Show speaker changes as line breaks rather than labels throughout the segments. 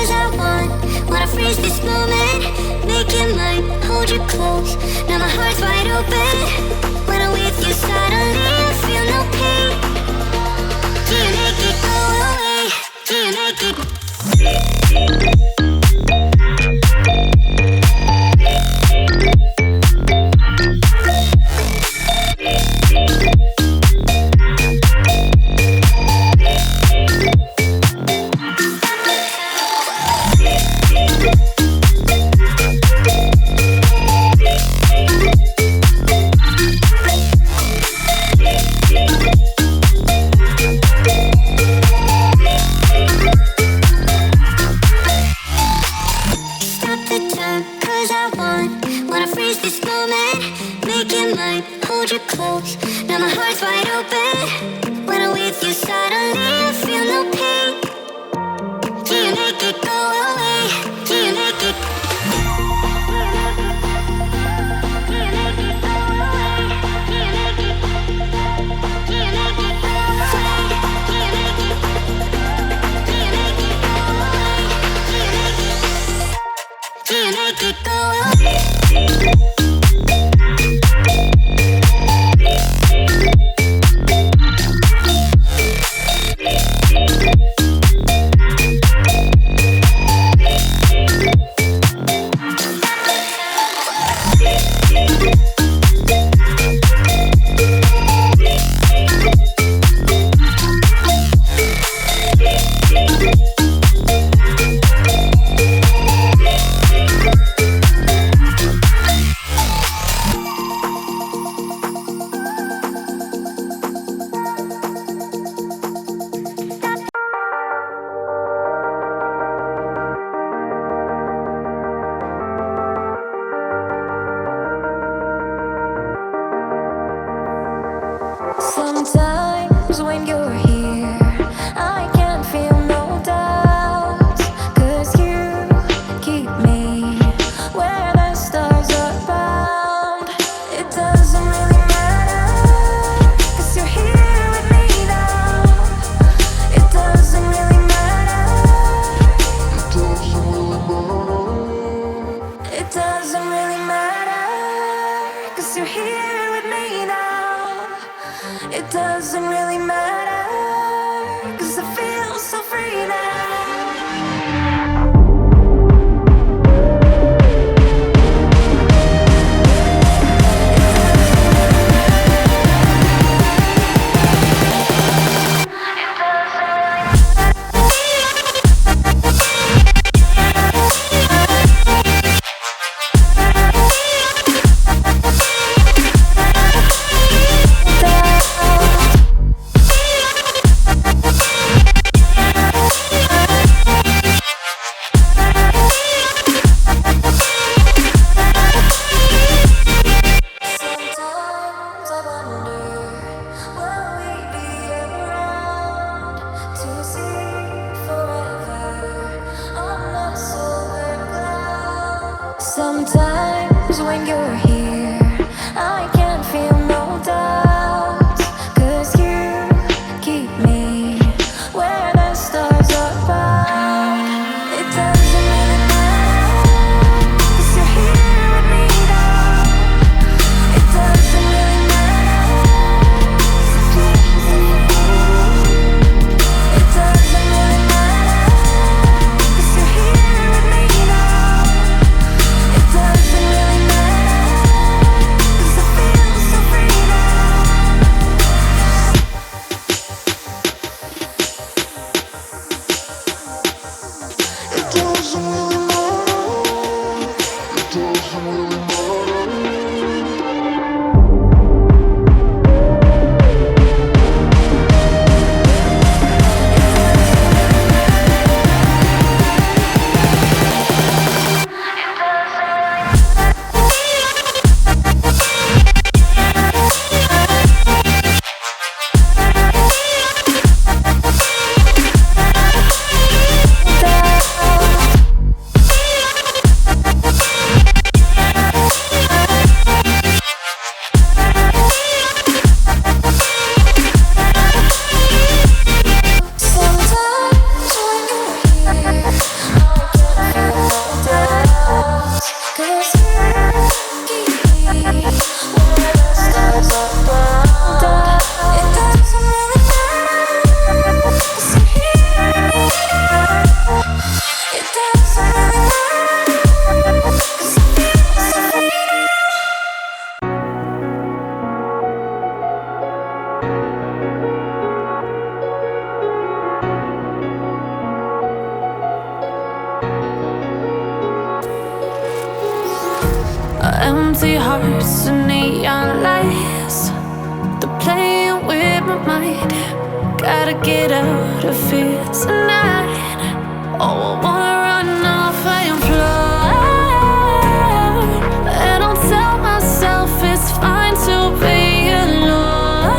'cause I wanna freeze this moment, make it mine, hold you close. Now my heart's wide open. When I'm with you, suddenly I feel no pain. Do you make it go away? Do you make it?
Sometimes when you're here, I can feel no doubt, 'cause you keep me where the stars are bound. It doesn't really matter, 'cause you're here with me now. It doesn't really matter. It doesn't really matter, 'cause you're here with me now. It doesn't really matter, 'cause I feel so free now. Sometimes when you're here, I can feel no doubt, 'cause you keep me where the stars are bound. It doesn't really matter, 'cause you're here with me now. It doesn't really matter. It doesn't really matter, 'cause you're here with me now. It doesn't really matter, 'cause I feel so free now. Empty hearts and neon lights, they're playing with my mind. Gotta get out of here tonight. Oh, I wanna run off and fly. And I'll tell myself it's fine to be alone,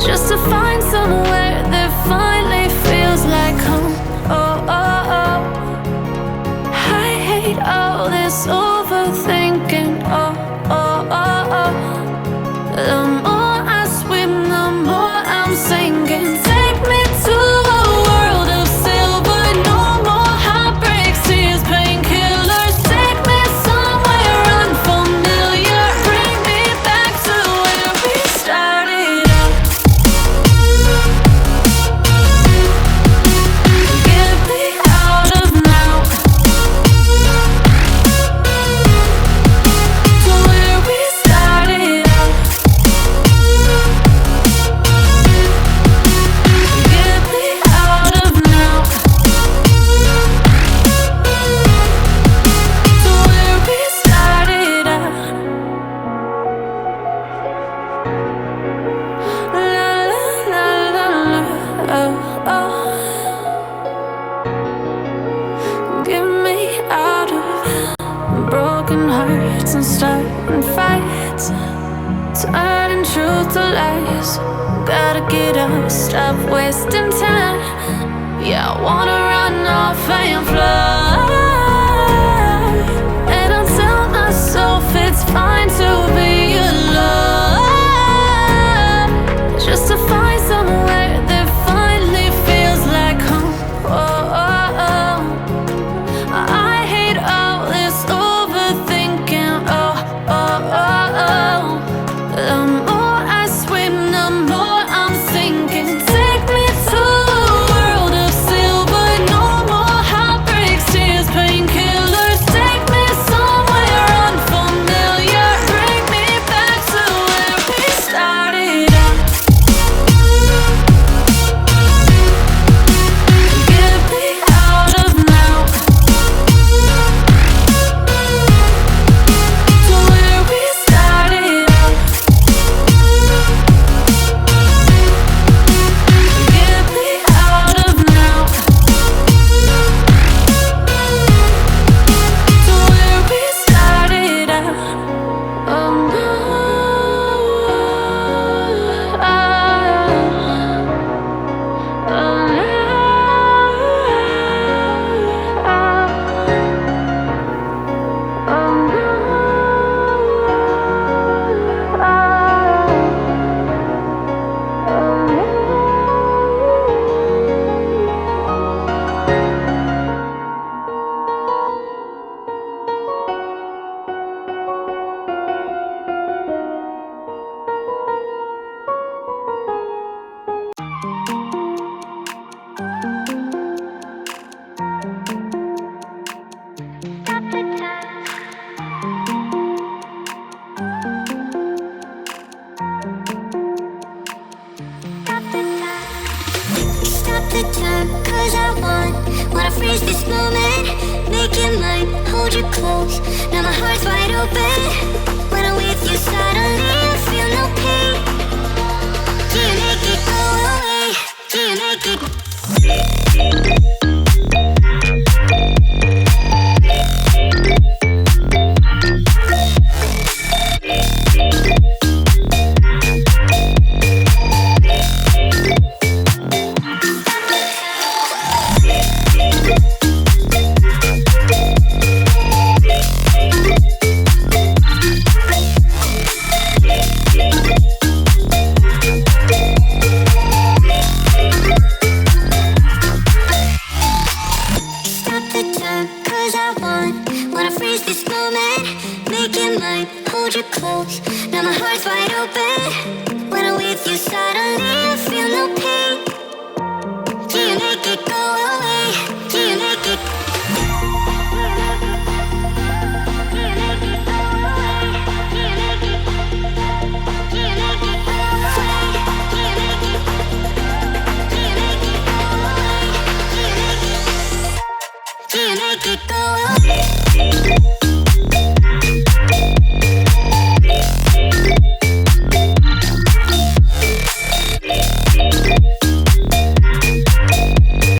just to find somewhere that finally feels like home. Oh, oh, oh. I hate all this overthinking. Oh, oh, oh, oh. The more I swim, the more I'm sinking. Take me to a world of silver. No more heartbreaks, tears, painkillers. Take me somewhere unfamiliar. Bring me back to where we started out. Get me out of now, to where we started out. Get me out of now, to where we started out. La la la la la, oh, oh. Get me out of broken hearts and starting fights, turning truth to lies. Gotta get up, stop wasting time. Yeah, I wanna run off and fly. And I'll tell myself it's fine to be alone, just to find somewhere that finally feels like home. Oh, oh, oh. I hate all this overthinking. Oh, oh, oh, oh. The more I swim, the more I'm sinking. Take me to a world of silver. No more heartbreaks, tears, painkillers. Take me somewhere unfamiliar. Bring me back to where we started out. Get me out of now, to where we started out. Get me out of now, to where we started out. Oh no, oh
Stop the time, cause I wanna freeze this moment. Make it mine, hold you close. Now my heart's wide open. When I'm with you,